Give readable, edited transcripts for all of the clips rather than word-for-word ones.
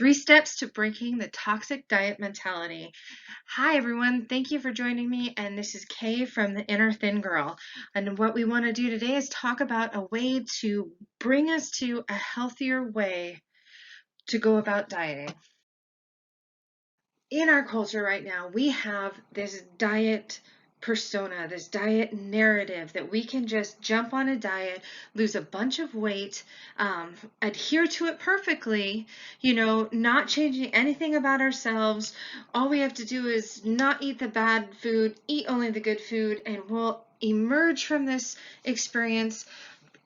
3 Steps to Breaking the Toxic Diet Mentality. Hi, everyone. Thank you for joining me. And this is Kay from the Inner Thin Girl. And what we want to do today is talk about a way to bring us to a healthier way to go about dieting. In our culture right now, we have this diet persona, this diet narrative that we can just jump on a diet, lose a bunch of weight, adhere to it perfectly, not changing anything about ourselves. All we have to do is not eat the bad food, eat only the good food, and we'll emerge from this experience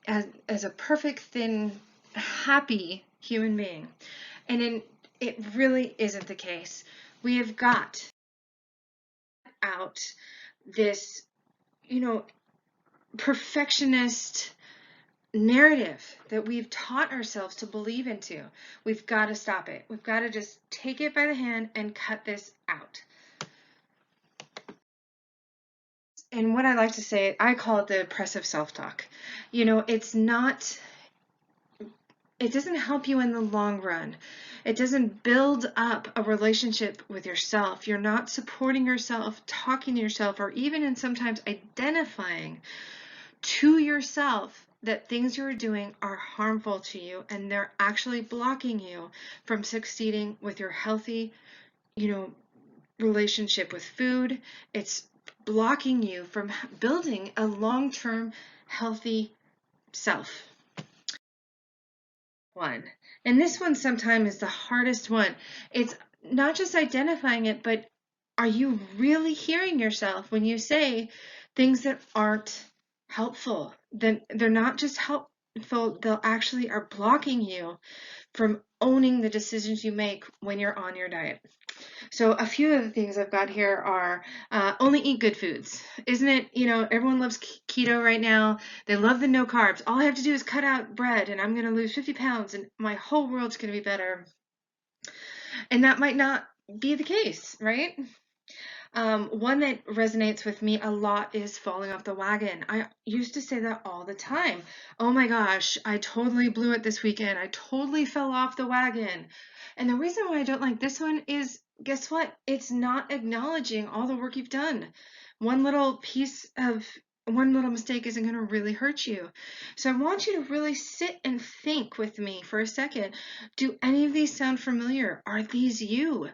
as a perfect, thin, happy human being. And it really isn't the case. We have got out this, perfectionist narrative that we've taught ourselves to believe into. We've got to stop it. We've got to just take it by the hand and cut this out. And what I like to say, I call it the oppressive self talk. It doesn't help you in the long run. It doesn't build up a relationship with yourself. You're not supporting yourself, talking to yourself, or even in sometimes identifying to yourself that things you're doing are harmful to you and they're actually blocking you from succeeding with your healthy, relationship with food. It's blocking you from building a long-term healthy self. One. And this one sometimes is the hardest one. It's not just identifying it, but are you really hearing yourself when you say things that aren't helpful? Then they're not just helpful, they'll actually are blocking you from owning the decisions you make when you're on your diet. So a few of the things I've got here are only eat good foods. Isn't it, everyone loves keto right now. They love the no carbs. All I have to do is cut out bread and I'm going to lose 50 pounds and my whole world's going to be better. And that might not be the case, right? One that resonates with me a lot is falling off the wagon. I used to say that all the time. Oh my gosh, I totally blew it this weekend. I totally fell off the wagon. And the reason why I don't like this one is, guess what? It's not acknowledging all the work you've done. One little mistake isn't going to really hurt you. So I want you to really sit and think with me for a second. Do any of these sound familiar? Are these you?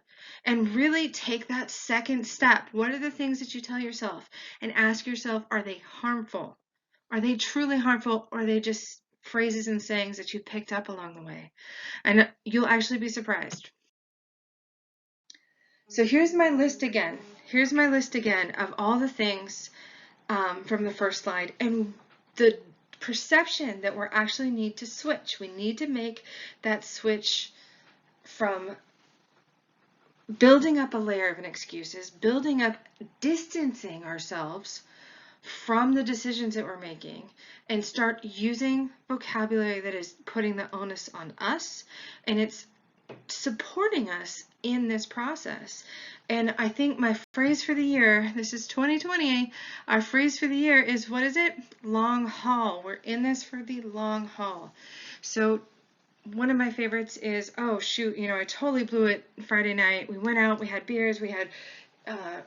And really take that second step. What are the things that you tell yourself? And ask yourself, are they harmful? Are they truly harmful, or are they just phrases and sayings that you picked up along the way? And you'll actually be surprised. So here's my list again. Here's my list again of all the things from the first slide, and the perception that we actually need to switch. We need to make that switch from building up a layer of excuses, building up, distancing ourselves from the decisions that we're making, and start using vocabulary that is putting the onus on us, and it's supporting us in this process. And I think my phrase for the year, this is 2020, our phrase for the year is, what is it? Long haul. We're in this for the long haul. So one of my favorites is, oh shoot, I totally blew it Friday night. We went out, we had beers, we had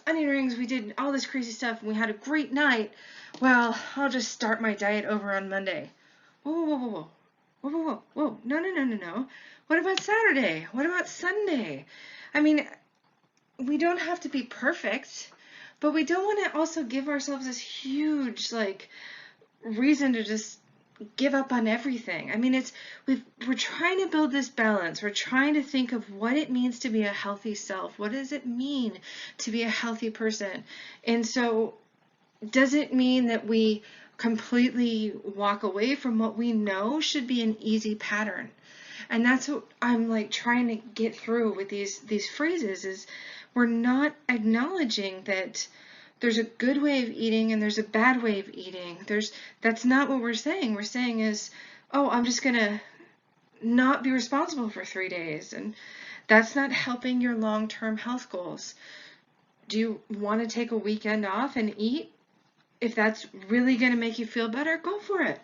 onion rings, we did all this crazy stuff, and we had a great night. Well, I'll just start my diet over on Monday. Whoa, whoa, whoa, whoa. Whoa, whoa, whoa, whoa, no. What about Saturday? What about Sunday? I mean, we don't have to be perfect, but we don't want to also give ourselves this huge, reason to just give up on everything. I mean, we're trying to build this balance. We're trying to think of what it means to be a healthy self. What does it mean to be a healthy person? And so, does it mean that we completely walk away from what we know should be an easy pattern? And that's what I'm trying to get through with these phrases, is we're not acknowledging that there's a good way of eating and there's a bad way of eating. That's not what we're saying. We're saying is, oh, I'm just gonna not be responsible for 3 days, and that's not helping your long-term health goals. Do you want to take a weekend off and eat? If that's really going to make you feel better, go for it.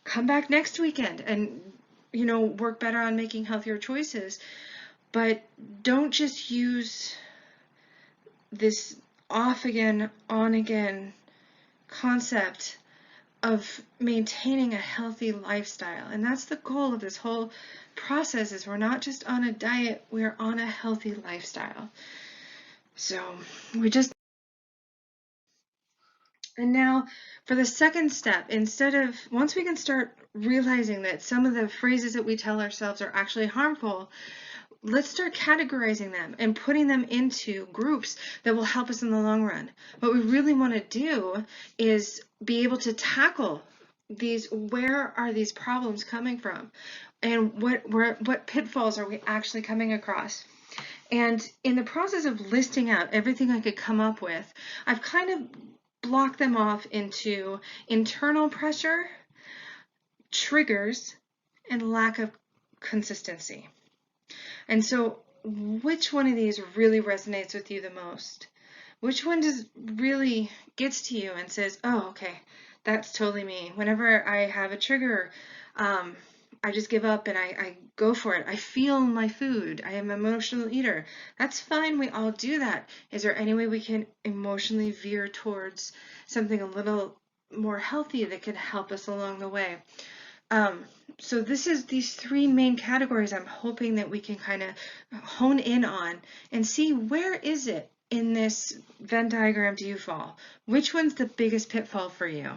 Come back next weekend and, work better on making healthier choices. But don't just use this off again, on again concept of maintaining a healthy lifestyle. And that's the goal of this whole process, is we're not just on a diet, we're on a healthy lifestyle. So and now for the second step, once we can start realizing that some of the phrases that we tell ourselves are actually harmful, let's start categorizing them and putting them into groups that will help us in the long run. What we really want to do is be able to tackle these. Where are these problems coming from? And what pitfalls are we actually coming across? And in the process of listing out everything I could come up with, I've kind of blocked them off into internal pressure, triggers, and lack of consistency. And so which one of these really resonates with you the most? Which one really gets to you and says, oh, okay, that's totally me. Whenever I have a trigger, I just give up and I go for it. I feel my food. I am an emotional eater. That's fine. We all do that. Is there any way we can emotionally veer towards something a little more healthy that can help us along the way? So these three main categories I'm hoping that we can kind of hone in on and see, where is it in this Venn diagram do you fall? Which one's the biggest pitfall for you?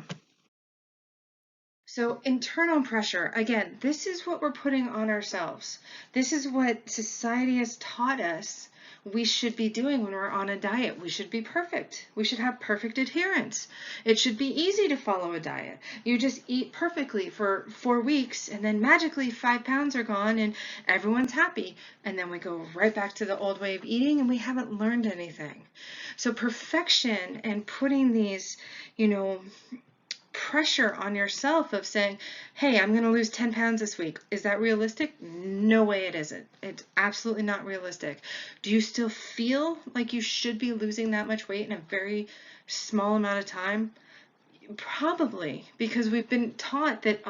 So internal pressure, again, this is what we're putting on ourselves. This is what society has taught us we should be doing when we're on a diet. We should be perfect. We should have perfect adherence. It should be easy to follow a diet. You just eat perfectly for 4 weeks and then magically 5 pounds are gone and everyone's happy. And then we go right back to the old way of eating and we haven't learned anything. So perfection and putting these, pressure on yourself of saying, hey, I'm going to lose 10 pounds this week. Is that realistic? No way it isn't. It's absolutely not realistic. Do you still feel like you should be losing that much weight in a very small amount of time? Probably, because we've been taught that,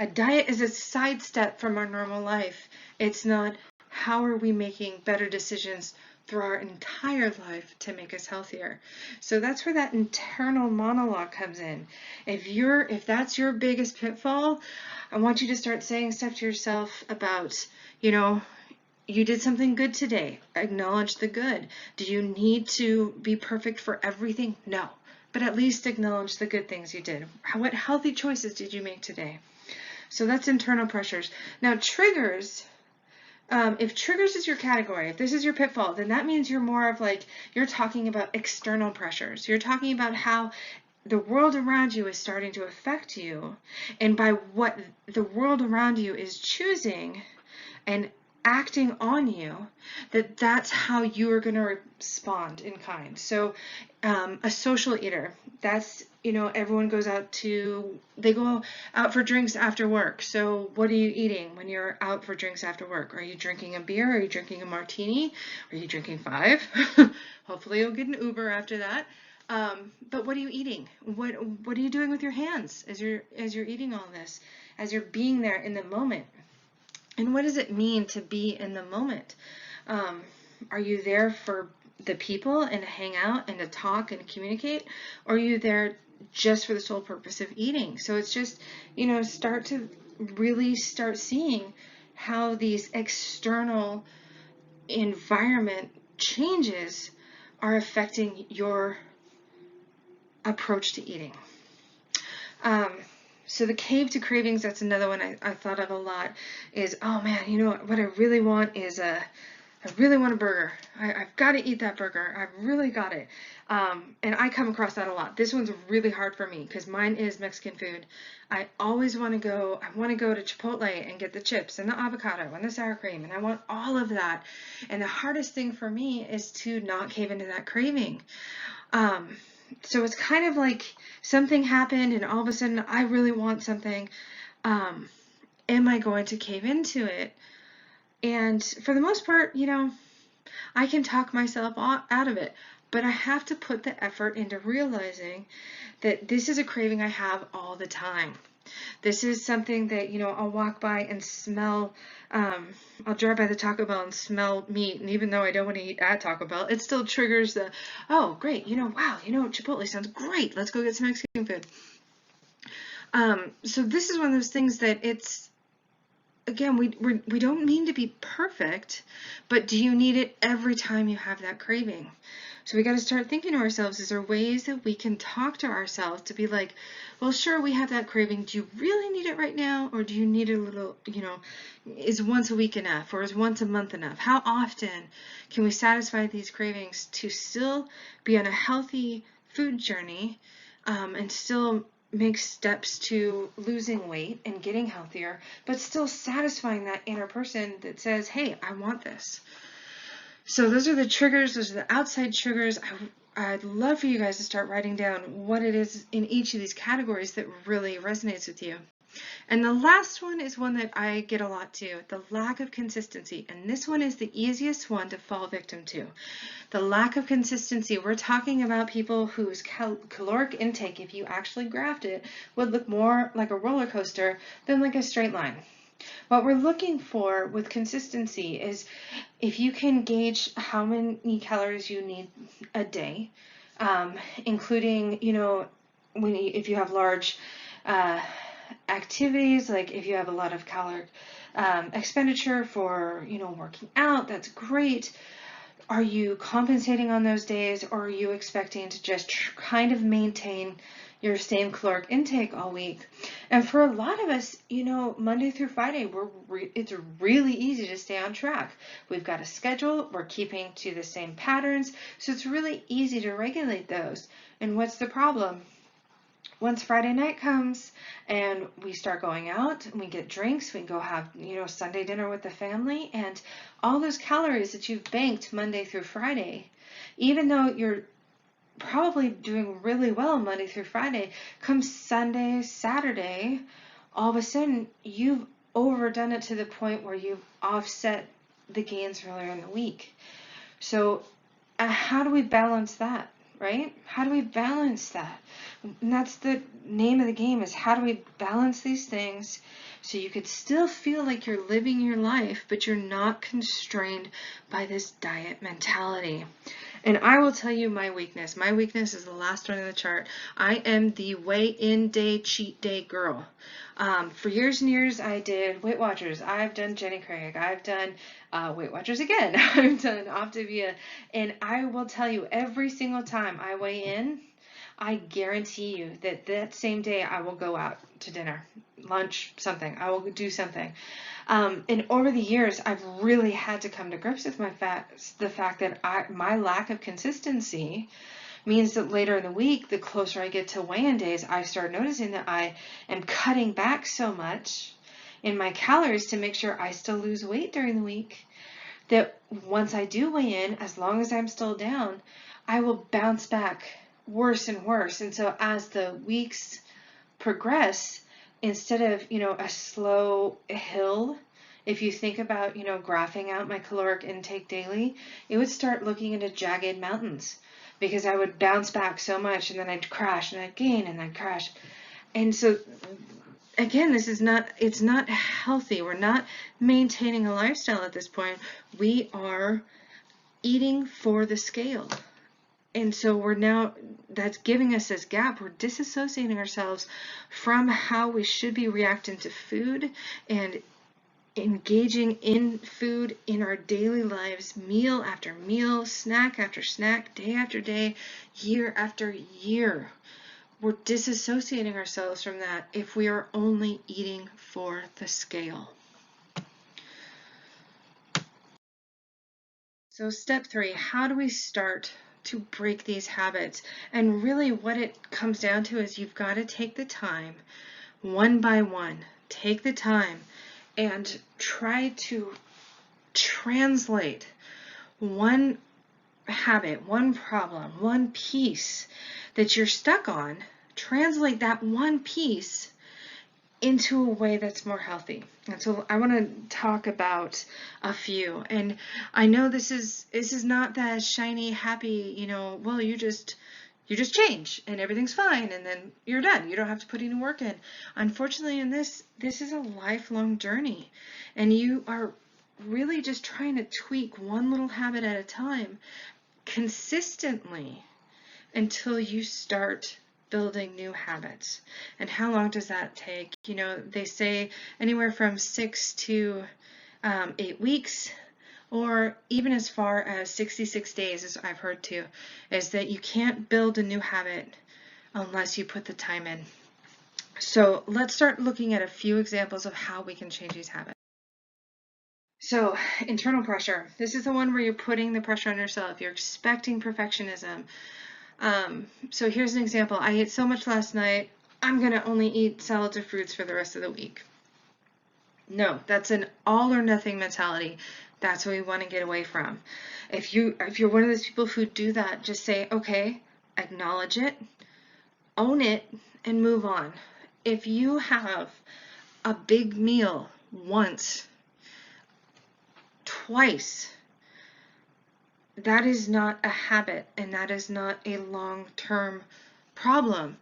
a diet is a sidestep from our normal life. It's not, how are we making better decisions through our entire life to make us healthier? So that's where that internal monologue comes in. If that's your biggest pitfall, I want you to start saying stuff to yourself about, you did something good today. Acknowledge the good. Do you need to be perfect for everything? No. But at least acknowledge the good things you did. What healthy choices did you make today? So that's internal pressures. Now triggers, if triggers is your category, if this is your pitfall, then that means you're more of you're talking about external pressures. You're talking about how the world around you is starting to affect you, and by what the world around you is choosing and acting on you, that's how you are going to respond in kind. So a social eater, that's, everyone they go out for drinks after work. So what are you eating when you're out for drinks after work? Are you drinking a beer? Are you drinking a martini? Are you drinking 5? Hopefully you'll get an Uber after that. But what are you eating? What are you doing with your hands as you're eating all this, as you're being there in the moment? And what does it mean to be in the moment? Are you there for the people and to hang out and to talk and communicate? Or are you there just for the sole purpose of eating? So it's just, start to really start seeing how these external environment changes are affecting your approach to eating. So the cave to cravings, that's another one I thought of a lot, is, oh man, what I really want is I really want a burger. I've got to eat that burger. I've really got it. And I come across that a lot. This one's really hard for me because mine is Mexican food. I always want to go to Chipotle and get the chips and the avocado and the sour cream, and I want all of that. And the hardest thing for me is to not cave into that craving. So it's kind of like something happened and all of a sudden I really want something. Am I going to cave into it? And for the most part, I can talk myself out of it, but I have to put the effort into realizing that this is a craving I have all the time. This is something that, I'll walk by and smell, I'll drive by the Taco Bell and smell meat, and even though I don't want to eat at Taco Bell, it still triggers the, oh, great, wow, Chipotle sounds great, let's go get some Mexican food. So this is one of those things that it's, again, we don't mean to be perfect, but do you need it every time you have that craving? So we got to start thinking to ourselves, is there ways that we can talk to ourselves to be like, well, sure, we have that craving. Do you really need it right now? Or do you need a little, is once a week enough? Or is once a month enough? How often can we satisfy these cravings to still be on a healthy food journey, and still make steps to losing weight and getting healthier, but still satisfying that inner person that says, hey, I want this. So those are the triggers, those are the outside triggers. I'd love for you guys to start writing down what it is in each of these categories that really resonates with you. And the last one is one that I get a lot too, the lack of consistency. And this one is the easiest one to fall victim to. The lack of consistency. We're talking about people whose caloric intake, if you actually graphed it, would look more like a roller coaster than like a straight line. What we're looking for with consistency is if you can gauge how many calories you need a day, including, if you have large activities, like if you have a lot of caloric expenditure for, working out, that's great. Are you compensating on those days, or are you expecting to just kind of maintain your same caloric intake all week? And for a lot of us, Monday through Friday, it's really easy to stay on track. We've got a schedule, we're keeping to the same patterns, so it's really easy to regulate those. And what's the problem? Once Friday night comes and we start going out and we get drinks, we can go have, Sunday dinner with the family, and all those calories that you've banked Monday through Friday, even though you're probably doing really well Monday through Friday, comes Sunday, Saturday, all of a sudden you've overdone it to the point where you've offset the gains earlier in the week. So how do we balance that? Right? How do we balance that? And that's the name of the game, is how do we balance these things so you could still feel like you're living your life, but you're not constrained by this diet mentality. And I will tell you my weakness. My weakness is the last one on the chart. I am the weigh-in day, cheat day girl. For years and years, I did Weight Watchers. I've done Jenny Craig. I've done Weight Watchers again. I've done Optavia. And I will tell you, every single time I weigh in, I guarantee you that that same day I will go out to dinner, lunch, something. I will do something. And over the years, I've really had to come to grips with the fact that my lack of consistency means that later in the week, the closer I get to weigh-in days, I start noticing that I am cutting back so much in my calories to make sure I still lose weight during the week, that once I do weigh in, as long as I'm still down, I will bounce back worse and worse. And so as the weeks progress, instead of, a slow hill, if you think about, graphing out my caloric intake daily, it would start looking into jagged mountains, because I would bounce back so much and then I'd crash and I'd gain and I'd crash. And so again, it's not healthy. We're not maintaining a lifestyle at this point. We are eating for the scale. And so that's giving us this gap. We're disassociating ourselves from how we should be reacting to food and engaging in food in our daily lives, meal after meal, snack after snack, day after day, year after year. We're disassociating ourselves from that if we are only eating for the scale. So step 3, how do we start to break these habits? And really what it comes down to is you've got to take the time, one by one, take the time and try to translate one habit, one problem, one piece that you're stuck on, translate that one piece into a way that's more healthy. And so I want to talk about a few. And I know this is not that shiny, happy, well, you just You just change and everything's fine, and then you're done. You don't have to put any work in. Unfortunately, in this is a lifelong journey, and you are really just trying to tweak one little habit at a time consistently until you start building new habits. And how long does that take? You know, they say anywhere from 6 to 8 weeks, or even as far as 66 days, as I've heard too, is that you can't build a new habit unless you put the time in. So let's start looking at a few examples of how we can change these habits. So internal pressure. This is the one where you're putting the pressure on yourself. You're expecting perfectionism. So here's an example. I ate so much last night, I'm going to only eat salads or fruits for the rest of the week. No, that's an all or nothing mentality. That's what we want to get away from. If you're one of those people who do that, just say, okay, acknowledge it, own it, and move on. If you have a big meal once, twice, that is not a habit, and that is not a long-term problem.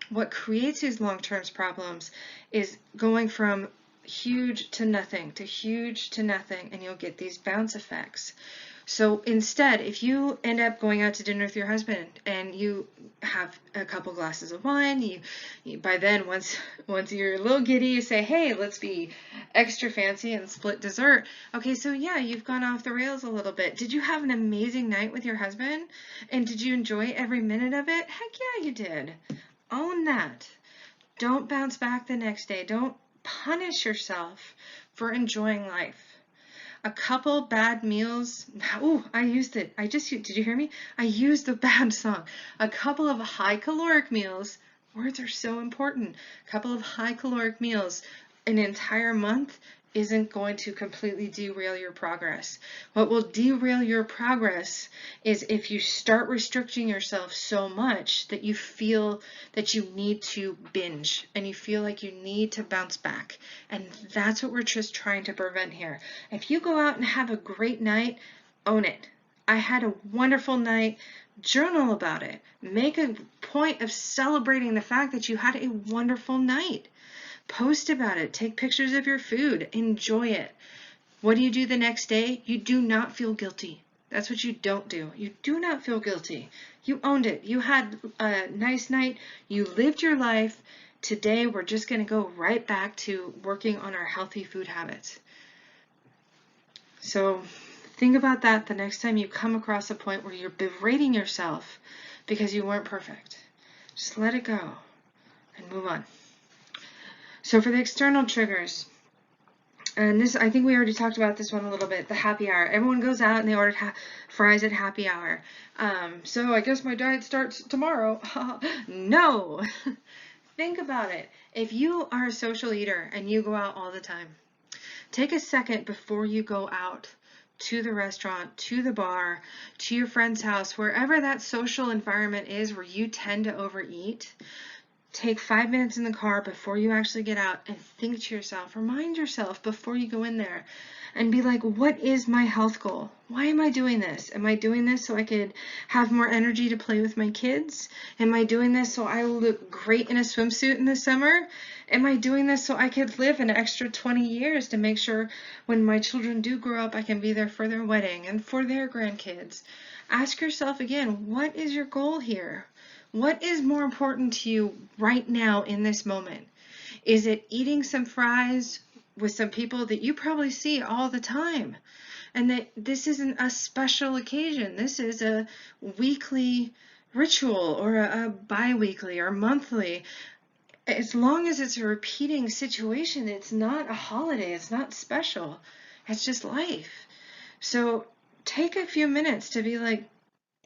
What creates these long-term problems is going from huge to nothing to huge to nothing, and you'll get these bounce effects. So instead, if you end up going out to dinner with your husband and you have a couple glasses of wine, you by then, once you're a little giddy, you say, hey, let's be extra fancy and split dessert. Okay, so yeah, you've gone off the rails a little bit. Did you have an amazing night with your husband? And did you enjoy every minute of it? Heck yeah, you did. Own that. Don't bounce back the next day. Don't punish yourself for enjoying life. A couple bad meals. Ooh, I used it. Did you hear me? I used the bad song. A couple of high caloric meals. Words are so important. A couple of high caloric meals an entire month isn't going to completely derail your progress. What will derail your progress is if you start restricting yourself so much that you feel that you need to binge and you feel like you need to bounce back. And that's what we're just trying to prevent here. If you go out and have a great night, own it. I had a wonderful night. Journal about it. Make a point of celebrating the fact that you had a wonderful night. Post about it. Take pictures of your food. Enjoy it. What do you do the next day? You do not feel guilty. That's what you don't do. You do not feel guilty. You owned it. You had a nice night. You lived your life. Today, we're just going to go right back to working on our healthy food habits. So think about that the next time you come across a point where you're berating yourself because you weren't perfect. Just let it go and move on. So for the external triggers, and this, I think we already talked about this one a little bit, the happy hour. Everyone goes out and they order fries at happy hour. So I guess my diet starts tomorrow. No. Think about it. If you are a social eater and you go out all the time, take a second before you go out to the restaurant, to the bar, to your friend's house, wherever that social environment is where you tend to overeat. Take 5 minutes in the car before you actually get out and think to yourself, remind yourself before you go in there and be like, what is my health goal? Why am I doing this? Am I doing this so I could have more energy to play with my kids? Am I doing this so I will look great in a swimsuit in the summer? Am I doing this so I could live an extra 20 years to make sure when my children do grow up, I can be there for their wedding and for their grandkids? Ask yourself again, what is your goal here? What is more important to you right now in this moment? Is it eating some fries with some people that you probably see all the time? And that this isn't a special occasion. This is a weekly ritual or a bi-weekly or monthly. As long as it's a repeating situation, it's not a holiday. It's not special. It's just life. So take a few minutes to be like,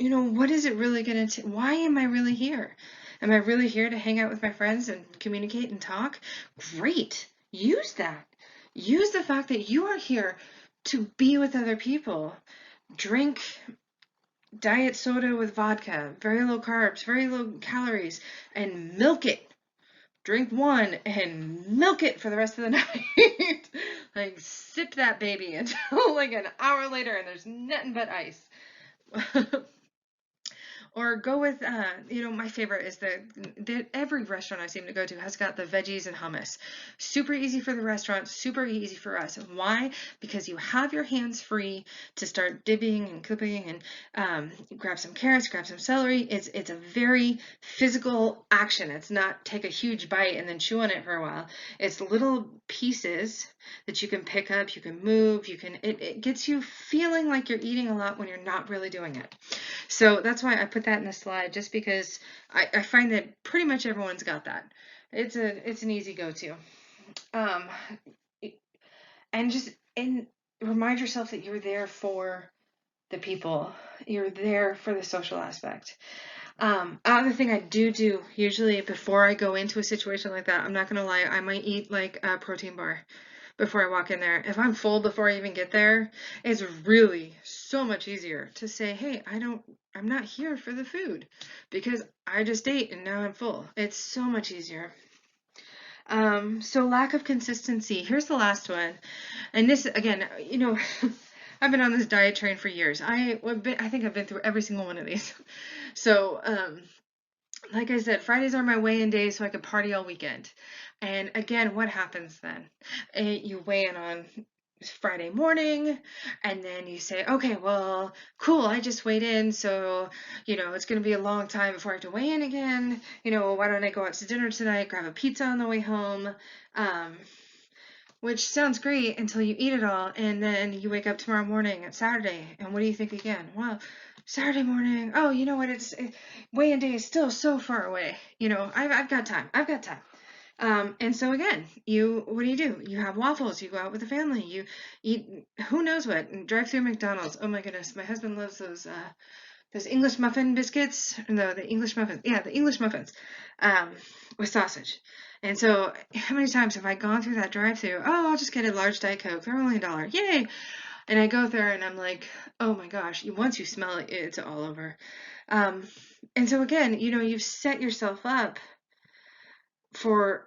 what is it really going to take? Why am I really here? Am I really here to hang out with my friends and communicate and talk? Great. Use that. Use the fact that you are here to be with other people. Drink diet soda with vodka, very low carbs, very low calories, and milk it. Drink one and milk it for the rest of the night. Like, sip that baby until like an hour later and there's nothing but ice. Or go with, my favorite is the every restaurant I seem to go to has got the veggies and hummus. Super easy for the restaurant, super easy for us. Why? Because you have your hands free to start dipping and clipping and grab some carrots, grab some celery. It's a very physical action. It's not take a huge bite and then chew on it for a while. It's little pieces that you can pick up, you can move, it gets you feeling like you're eating a lot when you're not really doing it. So that's why I put that in the slide, just because I find that pretty much everyone's got that. It's an easy go-to. Um, and remind yourself that you're there for the people. You're there for the social aspect. Other thing I do usually before I go into a situation like that, I'm not gonna lie, I might eat like a protein bar before I walk in there. If I'm full before I even get there, it's really so much easier to say, hey, I'm not here for the food because I just ate and now I'm full. It's so much easier. So lack of consistency. Here's the last one. And this, again, I've been on this diet train for years. I think I've been through every single one of these. So, like I said, Fridays are my weigh-in days so I could party all weekend. And again, what happens then? You weigh in on Friday morning, and then you say, okay, well, cool, I just weighed in, so, it's going to be a long time before I have to weigh in again. Why don't I go out to dinner tonight, grab a pizza on the way home? Which sounds great until you eat it all, and then you wake up tomorrow morning, it's Saturday, and what do you think again? Well, Saturday morning, oh, you know what, weigh-in day is still so far away. I've got time. And so again, what do? You have waffles, you go out with the family, you eat, who knows what, drive through McDonald's. Oh my goodness, my husband loves those English muffin biscuits. No, the English muffins. Yeah, the English muffins, with sausage. And so how many times have I gone through that drive-through? Oh, I'll just get a large Diet Coke. They're only $1. Yay! And I go there and I'm like, oh my gosh, once you smell it, it's all over. And so again, you've set yourself up for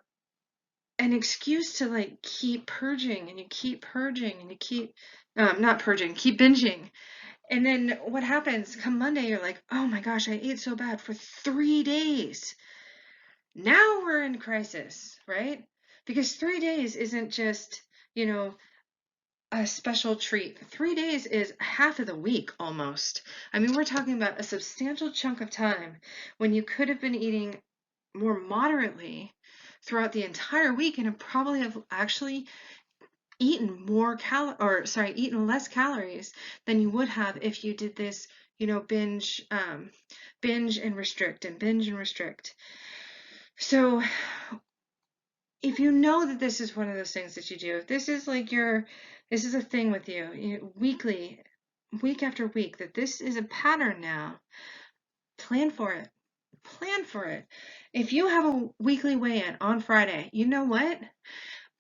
an excuse to like keep purging, and you keep purging, and you keep not purging, keep binging. And then what happens come Monday? You're like, oh my gosh, I ate so bad for 3 days. Now we're in crisis, right? Because 3 days isn't just, a special treat. 3 days is half of the week almost. I mean, we're talking about a substantial chunk of time when you could have been eating more moderately throughout the entire week and probably have actually eaten eaten less calories than you would have if you did this, binge and restrict and binge and restrict. So if you know that this is one of those things that you do, if this is like this is a thing with you, weekly, week after week, that this is a pattern now, plan for it. Plan for it. If you have a weekly weigh-in on Friday, you know what?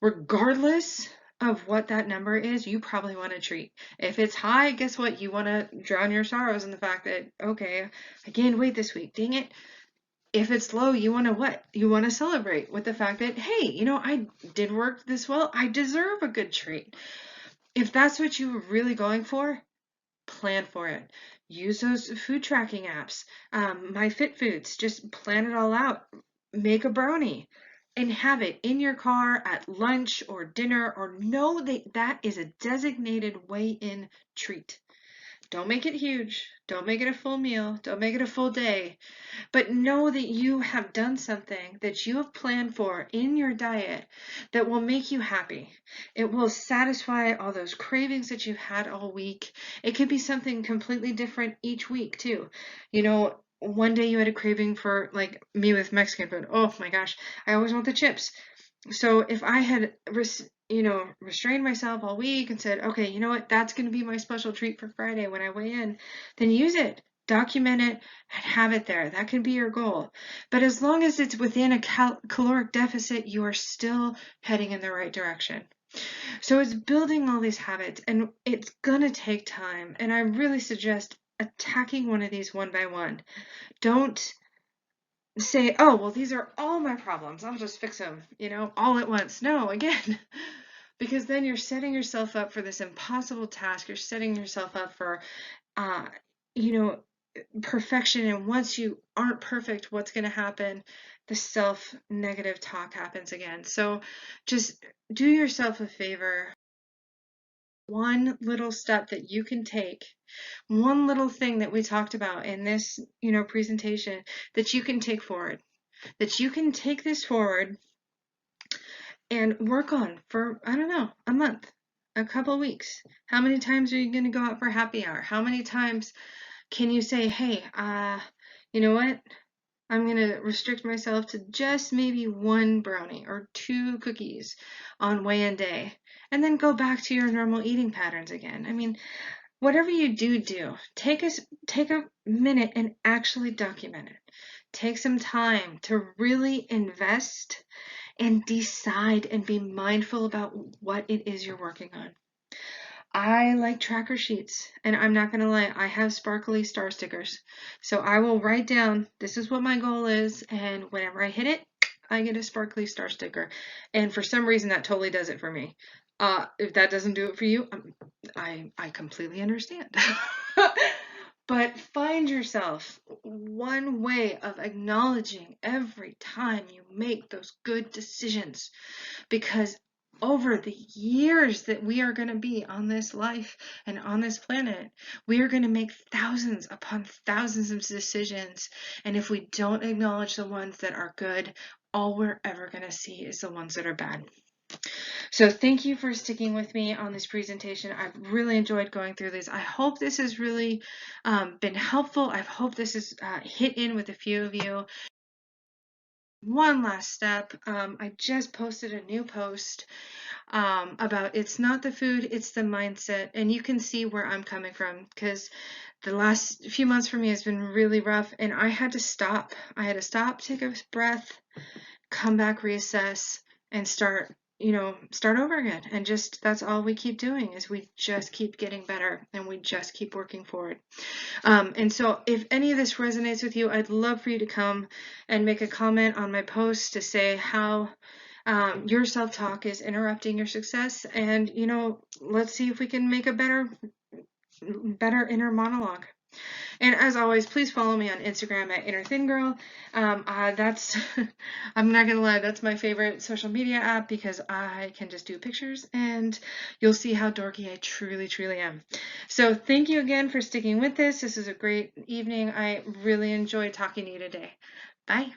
Regardless of what that number is, you probably want a treat. If it's high, guess what? You want to drown your sorrows in the fact that, okay, I gained weight this week. Dang it. If it's low, you want to what? You want to celebrate with the fact that, hey, I did work this well. I deserve a good treat. If that's what you're really going for, plan for it. Use those food tracking apps. My Fit Foods, just plan it all out. Make a brownie and have it in your car at lunch or dinner, or know that that is a designated weigh-in treat. Don't make it huge. Don't make it a full meal. Don't make it a full day. But know that you have done something that you have planned for in your diet that will make you happy. It will satisfy all those cravings that you've had all week. It could be something completely different each week too. One day you had a craving for, like me with Mexican food. Oh my gosh, I always want the chips. So if I had restrained myself all week and said, okay, you know what, that's going to be my special treat for Friday when I weigh in, then use it, document it, and have it there. That can be your goal. But as long as it's within a caloric deficit, you are still heading in the right direction. So it's building all these habits, and it's going to take time. And I really suggest attacking one of these one by one. Don't say, oh, well, these are all my problems, I'll just fix them, all at once. No, again, because then you're setting yourself up for this impossible task. You're setting yourself up for, perfection, and once you aren't perfect, what's going to happen? The self-negative talk happens again. So just do yourself a favor. One little step that you can take, one little thing that we talked about in this, presentation, that you can take forward, that you can take this forward and work on for, I don't know, a month, a couple weeks. How many times are you going to go out for happy hour? How many times can you say, hey, you know what? I'm going to restrict myself to just maybe one brownie or 2 cookies on weigh-in day, and then go back to your normal eating patterns again. I mean, whatever you do, take a minute and actually document it. Take some time to really invest and decide and be mindful about what it is you're working on. I like tracker sheets, and I'm not going to lie, I have sparkly star stickers. So I will write down, this is what my goal is, and whenever I hit it, I get a sparkly star sticker. And for some reason, that totally does it for me. If that doesn't do it for you, I completely understand. But find yourself one way of acknowledging every time you make those good decisions, because over the years that we are going to be on this life and on this planet, we are going to make thousands upon thousands of decisions. And if we don't acknowledge the ones that are good, all we're ever going to see is the ones that are bad. So thank you for sticking with me on this presentation. I've really enjoyed going through this. I hope this has really been helpful. I hope this has hit in with a few of you. One last step, I just posted a new post about it's not the food, it's the mindset. And you can see where I'm coming from, because the last few months for me has been really rough, and I had to stop. I had to stop, take a breath, come back, reassess, and start over again. And just, that's all we keep doing, is we just keep getting better, and we just keep working forward. And so if any of this resonates with you, I'd love for you to come and make a comment on my post to say how your self-talk is interrupting your success, and let's see if we can make a better inner monologue. And as always, please follow me on Instagram at InnerThinGirl. That's I'm not gonna lie, that's my favorite social media app, because I can just do pictures and you'll see how dorky I truly am. So thank you again for sticking with this. This is a great evening. I really enjoyed talking to you today. Bye.